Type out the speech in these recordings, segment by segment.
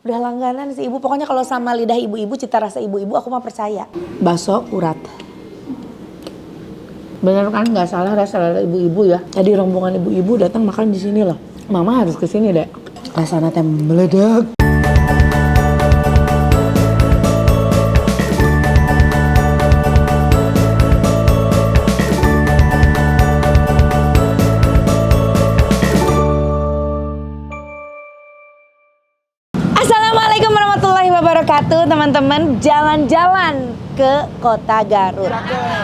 Udah langganan sih ibu. Pokoknya kalau sama lidah ibu-ibu, cita rasa ibu-ibu aku mah percaya. Bakso urat. Bener kan, nggak salah rasa ibu-ibu ya. Tadi rombongan ibu-ibu datang makan di sini loh. Mama harus kesini deh. Rasanya teh meledak. Assalamualaikum warahmatullahi wabarakatuh teman-teman. Jalan-jalan ke Kota Garut.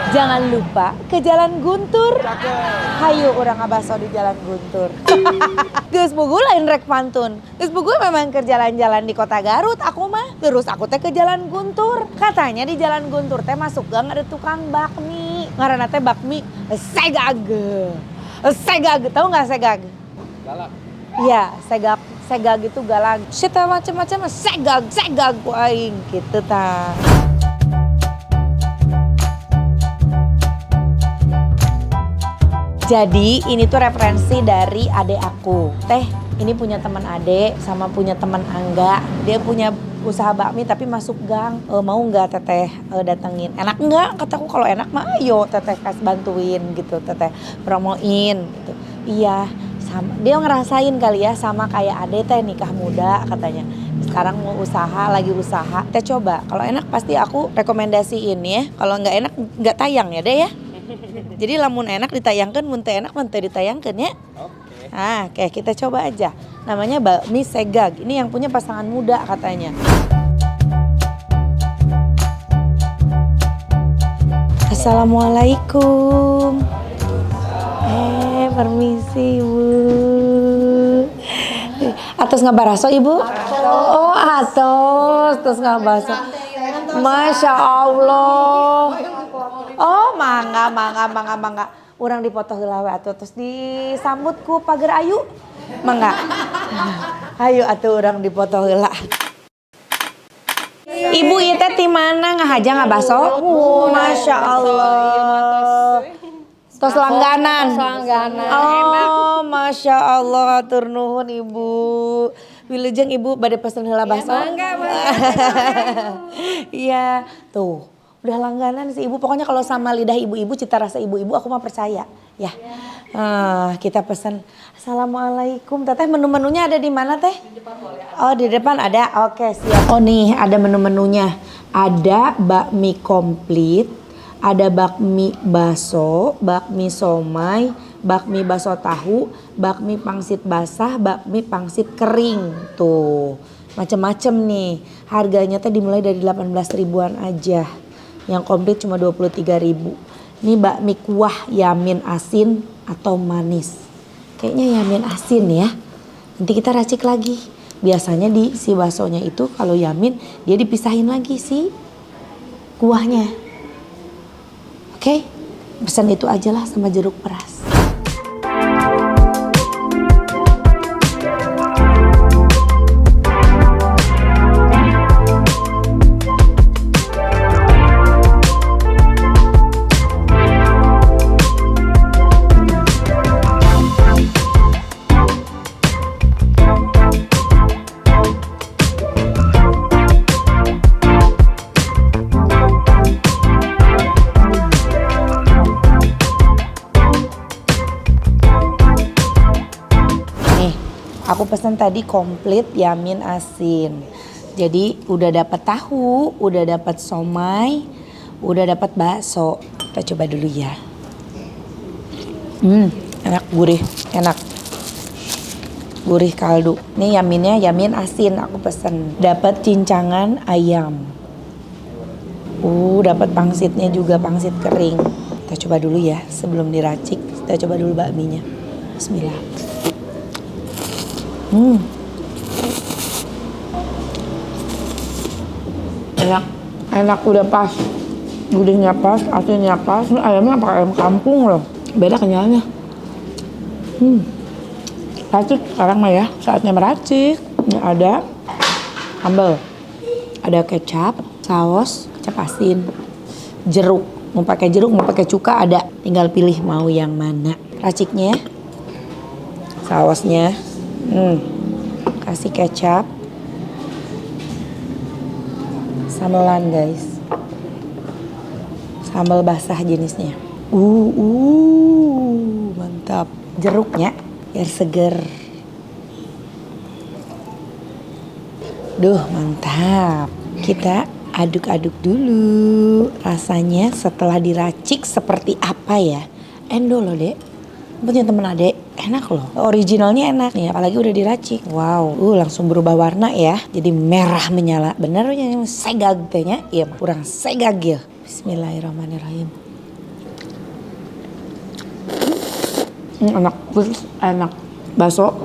Jangan lupa ke Jalan Guntur. Hayu orang abaso di Jalan Guntur. Geus puguh lain rek pantun. Geus puguh memang ke jalan-jalan di Kota Garut aku mah. Terus aku teh ke Jalan Guntur. Katanya di Jalan Guntur teh masuk gang ada tukang bakmi. Ngaranna teh bakmi segag. Segag, tahu nggak segag? Galak. Iya, segag. Segag itu galag. Sita macam-macam segag ku aing gitu ta. Jadi ini tuh referensi dari adek aku. Teh, ini punya teman adek sama punya teman Angga. Dia punya usaha bakmi tapi masuk gang. Mau nggak teteh datengin? Enak nggak? Kataku kalau enak mah ayo teteh kasih bantuin gitu, teteh promoin gitu. Iya. Sama, dia ngerasain kali ya sama kayak ade teh nikah muda katanya. Sekarang mau usaha, lagi usaha. Teh coba, kalau enak pasti aku rekomendasiin ya. Kalau nggak enak nggak tayang ya deh ya. Jadi lamun enak ditayangkan, mun teh enak mun teh ditayangkan ya. Oke. Nah, kayak kita coba aja. Namanya bakmi segag. Ini yang punya pasangan muda katanya. Assalamualaikum. Permisi ibu. Atos ngabaraso ibu? Oh atos, terus ngabaso. Masya Allah. Oh mangga. Urang dipoto heula we atuh terus disambut ku pager ayu. Mangga. Ayo atuh urang dipoto heula. Ibu ieu teh ti mana ngahaja ngabaso? Masya Allah. Tos langganan. Oh, Masya Allah, atur nuhun ibu. Wilujeng ibu bade pesen heula bakso. Iya, tuh. Udah langganan sih ibu. Pokoknya kalau sama lidah ibu-ibu, cita rasa ibu-ibu aku mah percaya. Ya. Kita pesen. Assalamualaikum. Teteh menu-menunya ada di mana teh? Di depan boleh. Oh, di depan ada. Oke, siap. Oh nih, ada menu-menunya. Ada bakmi komplit. Ada bakmi baso, bakmi somai, bakmi baso tahu, bakmi pangsit basah, bakmi pangsit kering. Tuh, macem-macem nih. Harganya tuh dimulai dari 18 ribuan aja. Yang komplit cuma 23 ribu. Ini bakmi kuah yamin asin atau manis. Kayaknya yamin asin ya. Nanti kita racik lagi. Biasanya di si basonya itu kalau yamin dia dipisahin lagi si kuahnya. Oke, pesan itu aja lah sama jeruk peras. Aku pesen tadi komplit yamin asin. Jadi udah dapat tahu, udah dapat somai, udah dapat bakso. Kita coba dulu ya. Enak, gurih, enak. Gurih kaldu. Ini yaminnya yamin asin aku pesen. Dapat cincangan ayam. Dapat pangsitnya juga, pangsit kering. Kita coba dulu ya sebelum diracik. Kita coba dulu bakminya. Bismillah. Enak udah pas, gurihnya pas, asinnya pas. Ini ayamnya pakai ayam kampung loh, beda kenyalnya. Racik sekarang mah ya, saatnya meracik. Ini ada sambal, ada kecap, saus, kecap asin, jeruk. Mau pakai jeruk, mau pakai cuka ada. Tinggal pilih mau yang mana. Raciknya, sausnya. Kasih kecap, Samelan guys. Sambal basah jenisnya. Mantap. Jeruknya biar seger. Duh, mantap. Kita aduk-aduk dulu. Rasanya setelah diracik seperti apa ya? Endo loh, Dek. Punya temen adek, enak loh. Originalnya enak nih, apalagi udah diracik. Wow, langsung berubah warna ya. Jadi merah menyala. Bener ya, segag tehnya. Iya, kurang segag ya. Bismillahirrahmanirrahim. Enak, enak. Bakso,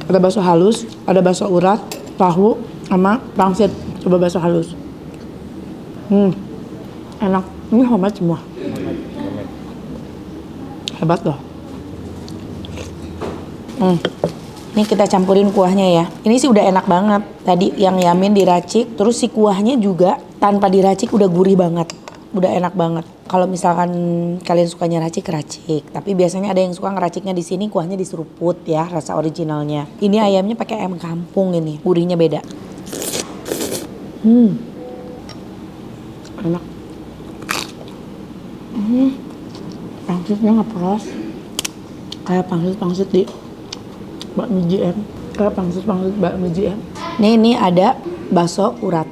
ada bakso halus, ada bakso urat, tahu, sama pangsit. Coba bakso halus. Enak. Ini homemade semua. Hebat loh. Ini kita campurin kuahnya ya. Ini sih udah enak banget. Tadi yang yamin diracik, terus si kuahnya juga tanpa diracik udah gurih banget. Udah enak banget. Kalau misalkan kalian sukanya racik, tapi biasanya ada yang suka ngeraciknya di sini, kuahnya diseruput ya, rasa originalnya. Ini ayamnya pakai ayam kampung ini, gurihnya beda. Enak. Pangsitnya ngeperos. Kayak pangsit di bakmi JM. Kayak pangsit bakmi JM. Ini ada bakso urat.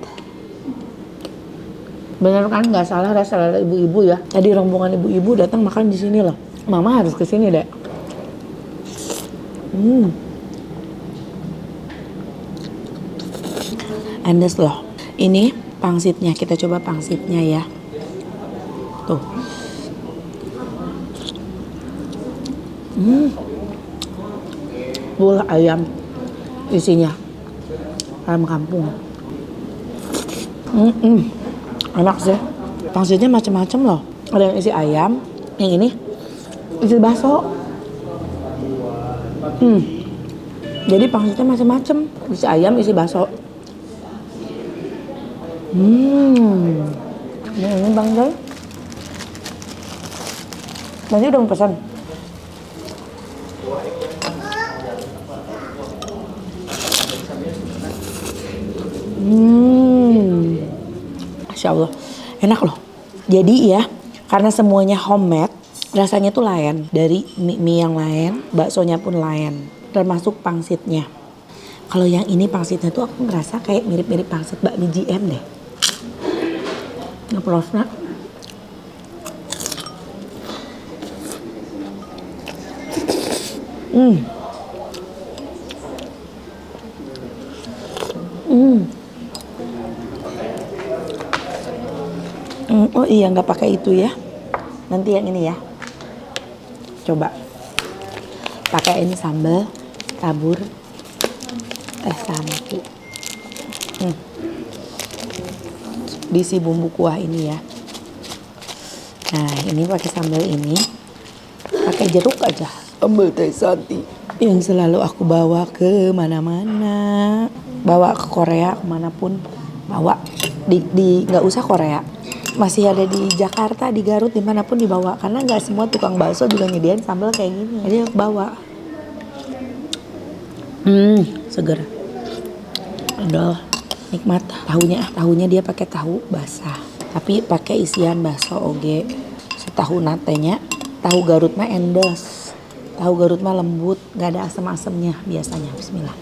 Bener kan, nggak salah rasa ibu-ibu ya. Tadi rombongan ibu-ibu datang makan di sini loh. Mama harus ke sini deh. Endes loh. Ini pangsitnya, kita coba pangsitnya ya. Tuh. Ayam isinya ayam kampung. Enak sih. Pangsitnya macam-macam loh. Ada yang isi ayam, yang ini isi bakso. Jadi pangsitnya macam-macam. Isi ayam, isi bakso. Ini Bang Joy. Nanti udah mau pesan. Masya Allah, enak loh. Jadi ya, karena semuanya homemade, rasanya tuh lain. Dari mie yang lain, baksonya pun lain. Termasuk pangsitnya. Kalau yang ini pangsitnya tuh aku ngerasa kayak mirip-mirip pangsit bakmi JM deh. Ngeprosna. Oh iya, nggak pakai itu ya. Nanti yang ini ya. Coba. Pakai ini sambal, tabur, samping. Diisi bumbu kuah ini ya. Nah, ini pakai sambal ini. Pakai jeruk aja. Sambal Teh Santi yang selalu aku bawa ke mana-mana. Bawa ke Korea kemanapun. Bawa. Di nggak usah Korea. Masih ada di Jakarta, di Garut, dimanapun dibawa. Karena nggak semua tukang bakso juga nyediain sambal kayak gini. Jadi aku bawa. Seger. Aduh, nikmat. Tahunya dia pakai tahu basah. Tapi pakai isian bakso oge. Setahu natenya, tahu Garut mah endes. Tahu Garut mah lembut, nggak ada asam-asamnya biasanya. Bismillah.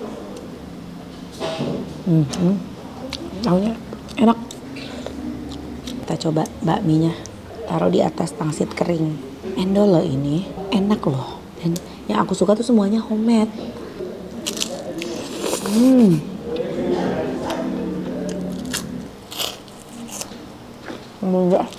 Tahunya enak. Kita coba bakminya, taruh di atas pangsit kering. Endol loh ini, enak loh. Dan yang aku suka tuh semuanya homemade. Enggak.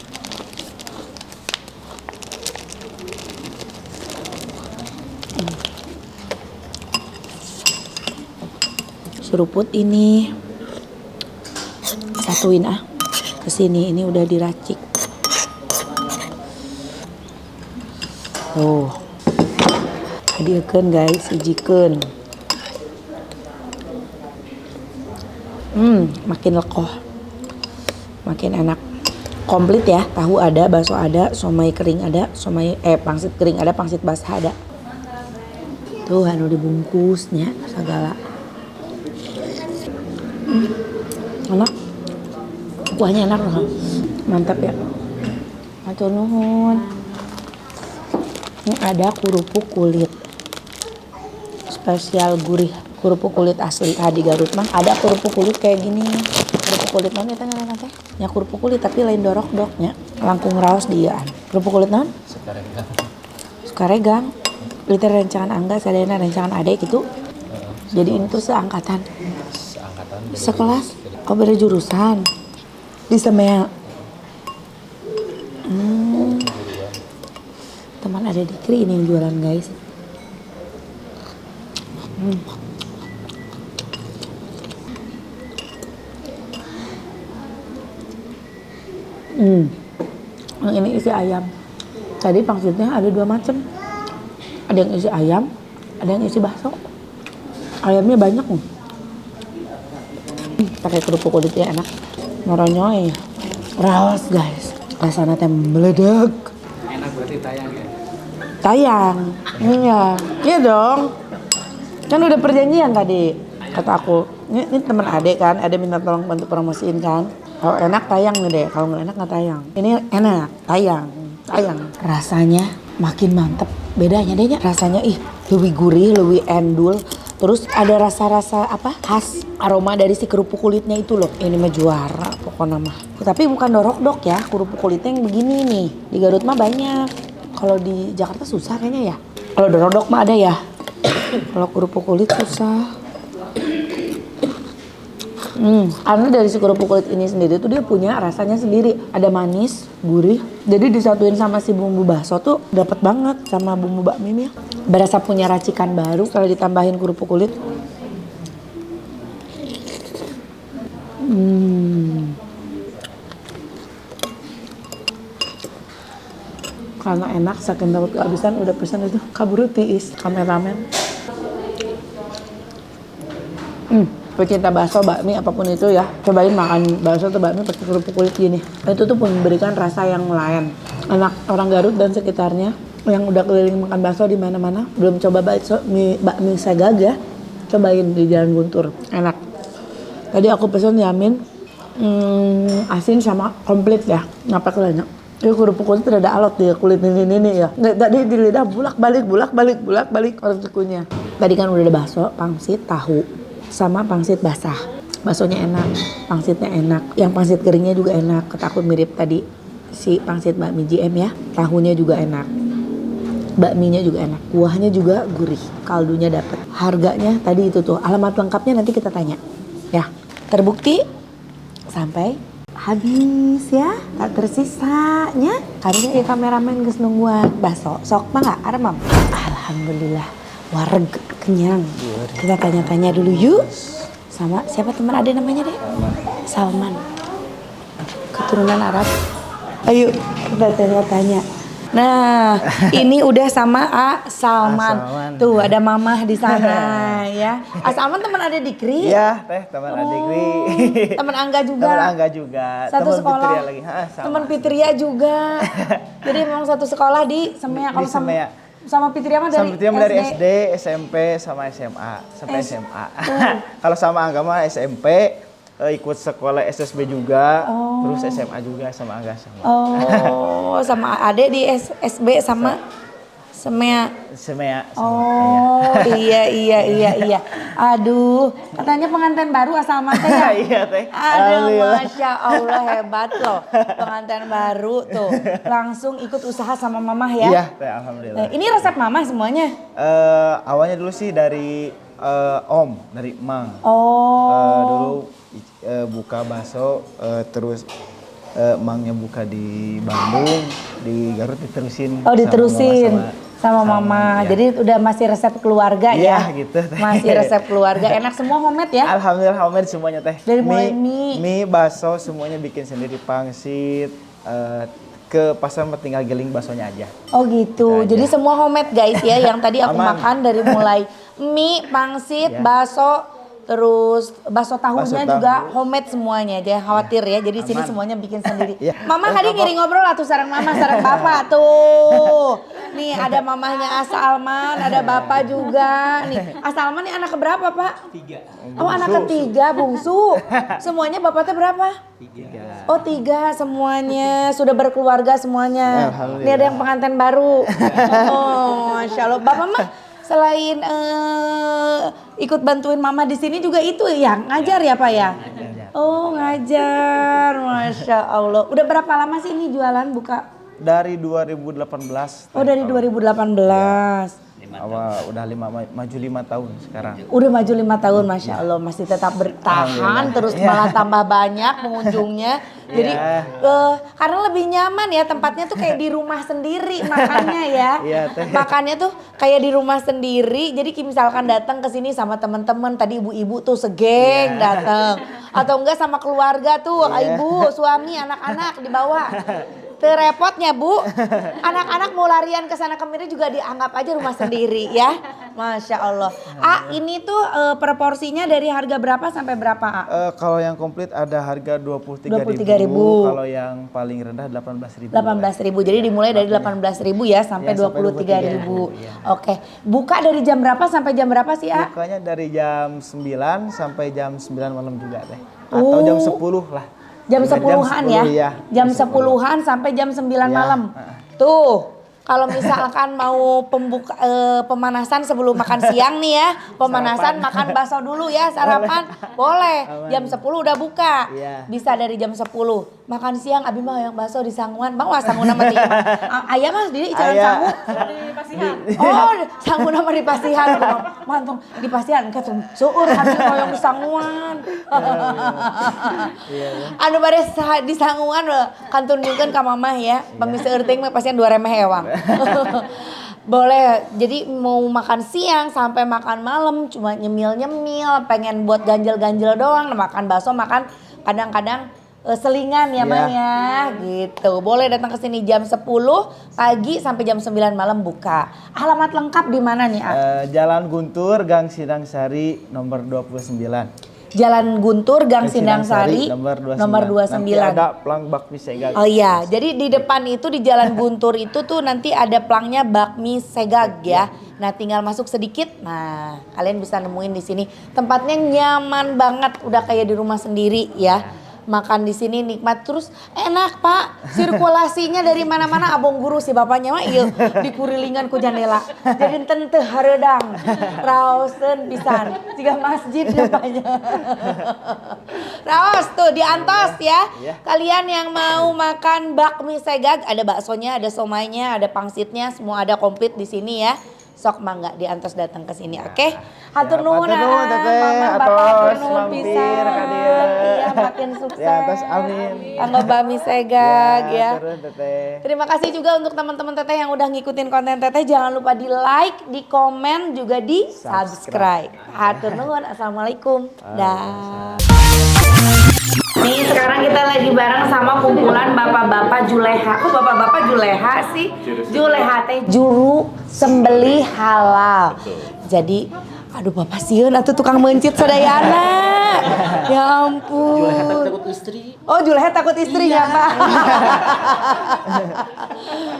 Seruput ini satuin kesini, ini udah diracik. Oh, hadirkan guys, sajikan. Makin lekoh, makin enak. Komplit ya, tahu ada, bakso ada, somai kering ada, pangsit kering ada, pangsit basah ada. Tuh anu dibungkusnya segala. Enak. Kuahnya enak loh. Mantap ya. Matur nuhun. Ini ada kerupuk kulit. Spesial gurih. Kerupuk kulit asli di Garut mah ada kerupuk kulit kayak gini. Kerupuk kulit non eta ngaranna teh? Nya kerupuk kulit tapi lain dorok-doknya. Langkung raos dieuan. Kerupuk kulit non? Sukaregang. Sukaregang. Liter rencangan Angga, sadayana rencangan Ade gitu. Jadi ini tuh seangkatan. Sekelas. Oh beda jurusan. Di Semea. Teman ada di Kri ini yang jualan guys. Ini isi ayam. Tadi pangsitnya ada 2 macam. Ada yang isi ayam, ada yang isi bakso. Ayamnya banyak nih. Pakai kerupuk kulitnya enak. Moronyoy. Raos guys. Rasanya teh meledak. Enak berarti tayang ya? Tayang. Iya. Iya dong. Kan udah perjanjian tadi. Kata aku, ini teman Ade kan, Ade minta tolong bantu promosiin kan. Kalau enak tayang nih deh, kalau nggak enak nggak tayang. Ini enak, tayang. Rasanya makin mantep. Bedanya deh rasanya lebih gurih, lebih endul. Terus ada rasa-rasa khas aroma dari si kerupuk kulitnya itu loh. Ini mah juara pokoknya mah. Tapi bukan dorok-dok ya, kerupuk kulitnya yang begini nih. Di Garut mah banyak. Kalau di Jakarta susah kayaknya ya. Kalau dorok-dok mah ada ya. Kalau kerupuk kulit susah. Karena dari si kerupuk kulit ini sendiri tuh dia punya rasanya sendiri. Ada manis, gurih. Jadi disatuin sama si bumbu bakso tuh dapat banget sama bumbu bakmi ya. Berasa punya racikan baru kalau ditambahin kerupuk kulit. Karena enak, saking takut kehabisan udah pesan itu kabur tiis kameramen. Pecinta bakso, bakmi apapun itu ya, cobain makan bakso atau bakmi pakai kerupuk kulit gini. Itu tuh memberikan rasa yang lain. Anak orang Garut dan sekitarnya yang udah keliling makan bakso di mana-mana, belum coba bakmi Segagah, cobain di Jalan Guntur. Enak. Tadi aku pesen yamin asin sama komplit ya, ngapa kelanya. Ini kerupuk kulit ada alot di kulit ini ya. Tadi di lidah bulak balik orang sukunya. Tadi kan udah ada bakso, pangsit, tahu. Sama pangsit basah. Baksonya enak, pangsitnya enak. Yang pangsit keringnya juga enak. Ketakut mirip tadi si pangsit bakmi JM ya. Tahunya juga enak. Bakminya juga enak. Kuahnya juga gurih. Kaldunya dapet. Harganya tadi itu tuh. Alamat lengkapnya nanti kita tanya. Ya, terbukti sampai habis ya. Tak tersisanya. Karena ya kameramen geus nungguan bakso. Sok mah aremam. Alhamdulillah. Wareg kenyang. Kita tanya-tanya dulu yuk. Sama siapa teman Ade namanya deh? Salman. Keturunan Arab. Ayo kita tanya-tanya. Nah, ini udah sama Salman. Tuh ada mamah di sana ya. Salman teman Ade di Kri? Iya, teh teman Ade Kri. Teman Angga juga. Teman Angga juga. Satu teman sekolah. Fitria lagi. Teman Fitria juga. Jadi memang satu sekolah di Semea. Kalau sama Fitria mah dari SD, SMP sama SMA sampai SMA. Kalau sama Angga mah SMP, ikut sekolah SSB juga, terus SMA juga sama Angga sama. Oh, sama Ade di SSB sama Semea. Iya. Aduh, katanya pengantin baru asal mata ya? Iya teh. Aduh, Masya Allah hebat loh. Pengantin baru tuh. Langsung ikut usaha sama mamah ya? Iya teh, alhamdulillah. Nah, ini resep mamah semuanya? Awalnya dulu sih dari dari Emang. Dulu buka bakso, terus Emangnya buka di Bandung, di Garut diterusin. Oh diterusin. Sama mama. Ya. Jadi udah masih resep keluarga ya? Iya gitu. Masih resep keluarga. Enak semua homemade ya? Alhamdulillah homemade semuanya teh. Dari mulai mie, bakso semuanya bikin sendiri, pangsit. Ke pasar tinggal giling baksonya aja. Oh gitu. Jadi semua homemade guys ya. Yang tadi aku makan dari mulai mie, pangsit, bakso, Terus bakso tahunya Bakso juga tahu. homemade semuanya, jangan khawatir ya. Jadi sini Aman. semuanya bikin sendiri. Ya. Mama tadi ngiring ngobrol atuh sareng mama, sareng bapak tuh. Nih ada mamahnya Asa Alman, ada bapak juga. Nih Asa Alman nih anak keberapa pak? 3. Oh anak ketiga bungsu. Semuanya bapaknya berapa? 3. Oh 3 semuanya, sudah berkeluarga semuanya. Alhamdulillah. Ini ada yang pengantin baru. Oh Masya Allah. Bapak mah selain ikut bantuin mama di sini juga itu ya ngajar ya pak ya? Oh ngajar, Masya Allah. Udah berapa lama sih ini jualan buka? Dari 2018. Oh dari 2018. Awal udah maju 5 tahun sekarang. Udah maju 5 tahun, Masya Allah masih tetap bertahan, terus malah tambah banyak pengunjungnya. Jadi karena lebih nyaman ya tempatnya tuh kayak di rumah sendiri makannya ya. Iya, Teh. Makannya tuh kayak di rumah sendiri. Jadi misalkan datang ke sini sama teman-teman, tadi ibu-ibu tuh segeng datang, atau enggak sama keluarga tuh, ibu, suami, anak-anak dibawa. Terepotnya Bu, anak-anak mau larian ke sana kemari juga dianggap aja rumah sendiri ya, Masya Allah. Ini tuh proporsinya dari harga berapa sampai berapa Kalau yang komplit ada harga 23.000. 23.000. Kalau yang paling rendah 18.000. 18.000, jadi dimulai dari 18.000 ya sampai Ya, sampai 23.000. Oke, buka dari jam berapa sampai jam berapa sih Bukanya dari jam 9 sampai jam 9 malam juga Teh. Atau jam 10 lah. Jam 10-an ya? Iya. Jam 10-an sampai jam 9 malam. Tuh, kalau misalkan mau pemanasan sebelum makan siang nih ya, pemanasan makan bakso dulu ya, sarapan boleh. Jam 10 udah buka. Iya. Bisa dari jam 10. Makan siang abi mah yang bakso di Sanguan. Bang wah Sanguan nama di ayah mas di Jalan Aya. Sangu. Oh, Sanguan nama di Pasihan. Mantong di Pasihan ke seueur hati koyong di Sanguan. Anu bare di Sanguan kan tunjukkeun ka mamah ya. Pamisi euting mah pasien 2 remeh ewang. Boleh, jadi mau makan siang sampai makan malam cuma nyemil-nyemil, pengen buat ganjel-ganjel doang, makan bakso, makan kadang-kadang selingan ya Mah ya, gitu. Boleh datang ke sini jam 10 pagi sampai jam 9 malam buka. Alamat lengkap di mana nih, Jalan Guntur, Gang Sindang Sari, nomor 29. Jalan Guntur, Gang Sindang Sari, nomor 29. Nanti ada plang bakmi segag. Oh iya, jadi di depan itu di Jalan Guntur itu tuh nanti ada plangnya bakmi segag ya. Nah, tinggal masuk sedikit. Nah, kalian bisa nemuin di sini. Tempatnya nyaman banget, udah kayak di rumah sendiri ya. Makan di sini nikmat terus enak Pak. Sirkulasinya dari mana-mana abong guru si bapaknya mah ieu dikurilingan ku jendela. Jadi teu hareudang. Raoseun pisan siga masjid bapaknya. Raos tuh diantos ya. Kalian yang mau makan bakmi segag, ada baksonya, ada somainya, ada pangsitnya, semua ada komplit di sini ya. Sok mangga diantos datang ke sini, oke? Hatur nuhun Mama Bapak hatur nuhun pisan. Iya, makin sukses. Ya, atas amin. Kanggo Bami Segag ya. Turun Teteh. Terima kasih juga untuk teman-teman Teteh yang udah ngikutin konten Teteh. Jangan lupa di like, di komen, juga di subscribe. Hatur nuhun. Assalamualaikum. Dah. Nih sekarang kita lagi bareng sama kumpulan bapak-bapak Juleha. Kok bapak-bapak Juleha sih? Juleha teh juru sembelih halal. Jadi, aduh bapak sieun atuh tukang mencit sadayana. Ya ampun. Juleha takut istri. Oh Juleha takut istrinya Pak.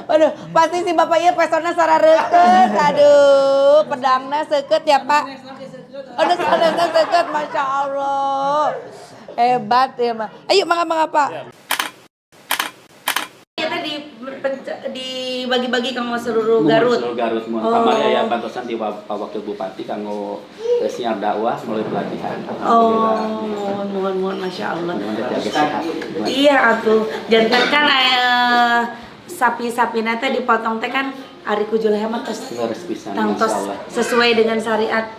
Aduh, pasti si bapaknya pesona sarareukeut. Aduh, pedangna seukeut ya Pak. Aduh, pedangna seukeut, Masya Allah. Hebat ya Mak. Ayo mangga Pak. Kita dibagi-bagi kanggo seluruh Garut. Seluruh Garut kamari aya bantusan di Pak Wakil Bupati kanggo siar dakwah melalui pelatihan. Oh, nuhun Masya Allah. Jaga sehat. Iya atuh. Jantan kan sapi-sapi teh dipotong teh kan ari ku Juleha mah tos Leres pisan. tangtos sesuai dengan syariat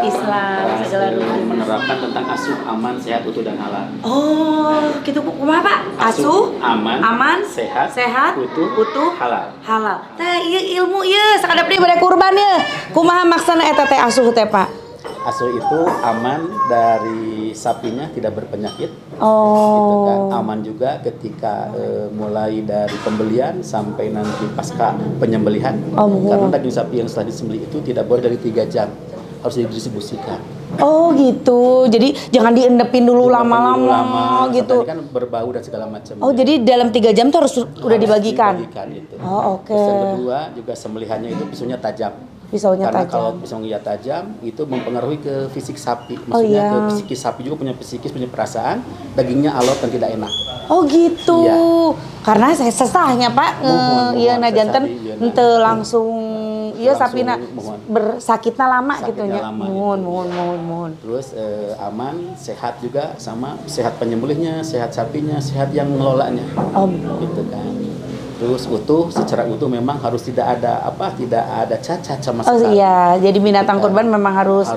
Islam segala rupa. Menerapkan tentang asuh aman, sehat, utuh dan halal. Oh, gitu kumaha Pak? Asuh aman, sehat, utuh, halal. Halal. Teh ieu ilmu ieu sakadap deui bade kurban ieu. Kumaha maksana eta teh asuh teh Pak? Asuh itu aman dari sapinya, tidak berpenyakit. Oh. Gitu kan. Aman juga ketika mulai dari pembelian sampai nanti pasca penyembelihan. Oh. Karena daging sapi yang setelah disembelih itu tidak boleh dari 3 jam, harus didistribusikan. Oh gitu. Jadi jangan diendepin dulu Diendepin dulu lama-lama gitu. Tadi kan berbau dan segala macam. Oh jadi dalam 3 jam tuh harus udah dibagikan. Itu. Oh oke. Terus yang kedua juga sembelihannya itu pisaunya tajam. Pisaunya Karena tajam. kalau pisaunya tajam itu mempengaruhi ke fisik sapi. Oh, Maksudnya iya. ke psikis sapi juga punya psikis, punya perasaan. Dagingnya alot dan tidak enak. Oh gitu. Iya. Karena saya sesahnya Pak, iya nah janten ente langsung iya Langsung sapina mohon. bersakitna lama Sakitnya gitu nya. lama Mohon. Terus aman, sehat juga, sama sehat penyembelihnya, sehat sapinya, sehat yang ngelolanya. Gitu kan. Terus secara utuh memang harus tidak ada cacat sama Oh sekali. iya, jadi binatang Gitu kan. kurban memang harus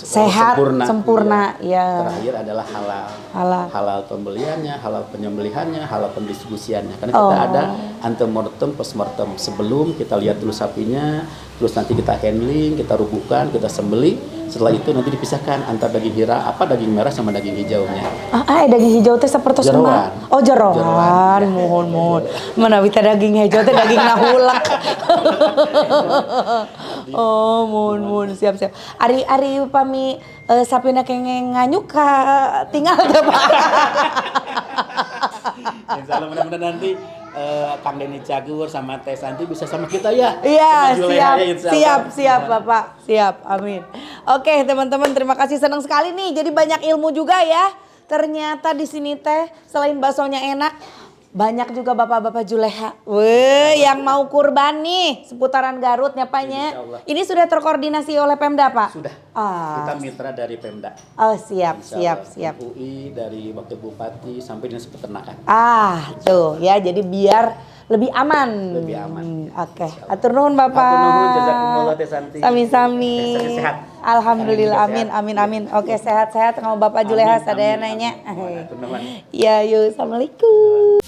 sehat, sempurna. Iya. Ya. Terakhir adalah halal. Halal. Halal pembeliannya, halal penyembelihannya, halal pendistribusiannya. Karena kita ada antemortem, postmortem. Sebelum kita lihat dulu sapinya, terus nanti kita handling, kita rubuhkan, kita sembelih. Setelah itu nanti dipisahkan antara daging daging merah sama daging hijaunya. Daging hijau teh seperti Jeroan. Oh jeroan, mohon. Mana bisa daging hijau teh daging nahulak. Oh mohon siap. Ari pami sapina kengeng nganyuk ka tinggal teh Pak. Insya Allah mudah-mudahan nanti Kang Denny Cagur sama Teh Santi bisa sama kita ya. Iya, Sama Juleha ya, insya Allah. siap Bapak. Siap, amin. Oke, teman-teman, terima kasih, senang sekali nih. Jadi banyak ilmu juga ya. Ternyata di sini teh selain baksonya enak, banyak juga bapak-bapak Juleha. Weh, yang mau kurban nih seputaran Garut nyapanya. Insya Allah. Ini sudah terkoordinasi oleh Pemda, Pak? Sudah. Ah. Kita mitra dari Pemda. Oh, siap. Insya Allah. UI dari Wakil Bupati sampai Dinas Peternakan. Tuh ya, jadi biar lebih aman. Lebih aman. Oke, atur nuhun Bapak. Atur nuhun, jazakumullah Teh Santi. Sami-sami. Teh Santi sehat. Alhamdulillah, Kami juga amin. Oke, sehat-sehat sama Bapak Juleha sadaya nanya. Atur nuhun. Ya, yuk, assalamualaikum.